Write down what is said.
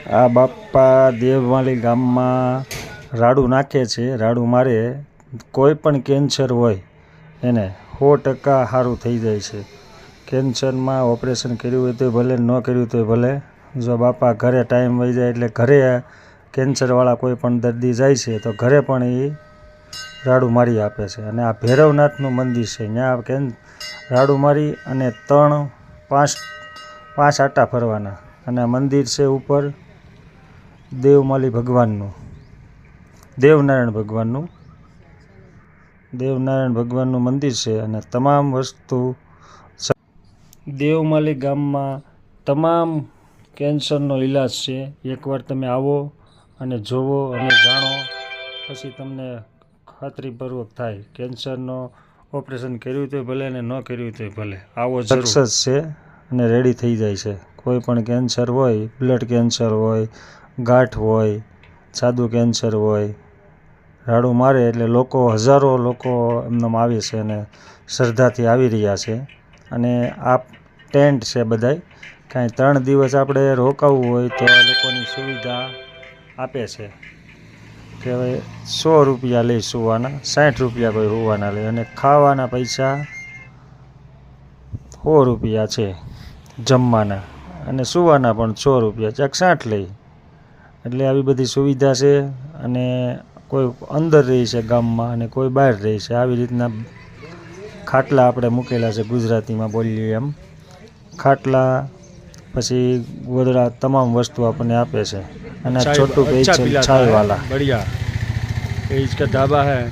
આ બાપા દેવમાલી ગામમાં રાડું નાખે છે. રાડું મારે કોઈ પણ કેન્સર હોય એને 100% સારું થઈ જાય છે. કેન્સરમાં ઓપરેશન કર્યું હોય તો ભલે, ન કર્યું તો ભલે. જો બાપા ઘરે ટાઈમ વહી જાય એટલે ઘરે કેન્સરવાળા કોઈ પણ દર્દી જાય છે તો ઘરે પણ એ રાડું મારી આપે છે. અને આ ભૈરવનાથનું મંદિર છે. ત્યાં રાડું મારી અને 3-5 આટા ફરવાના. અને આ મંદિર છે ઉપર દેવમાલી ભગવાનનું, દેવનારાયણ ભગવાનનું મંદિર છે. અને તમામ વસ્તુ દેવમાલી ગામમાં તમામ કેન્સરનો ઈલાજ છે. એકવાર તમે આવો અને જોવો અને જાણો પછી તમને ખાતરીપૂર્વક થાય. કેન્સરનો ઓપરેશન કર્યું તો ભલે ને ન કર્યું તો ભલે, આવો સક્સેસ છે અને રેડી થઈ જાય છે. કોઈ પણ કેન્સર હોય, બ્લડ કેન્સર હોય, ગાંઠ હોય, સાદું કેન્સર હોય, રાડું મારે એટલે હજારો લોકો એમને આવે છે અને શ્રદ્ધાથી આવી રહ્યા છે. અને આ ટેન્ટ છે બધાય, કાંઈ 3 દિવસ આપણે રોકાવું હોય તો આ લોકોની સુવિધા આપે છે કે હવે 100 રૂપિયા લે સુવાના, 60 રૂપિયા કોઈ સુવાના લે, અને ખાવાના પૈસા 100 રૂપિયા છે જમવાના, અને સુવાના પણ 100 રૂપિયા, ચાક 60 લઈ. એટલે આવી બધી સુવિધા છે. અને કોઈ અંદર રહે છે ગામમાં અને કોઈ બહાર રહે છે. આવી રીતના ખાટલા આપણે મૂકેલા છે, ગુજરાતીમાં બોલીએ એમ ખાટલા, પછી ગોદડા, તમામ વસ્તુ આપણને આપે છે. અને છોટું ભાઈ છે છાયવાલા, बढ़िया, ये इसका ढाबा है।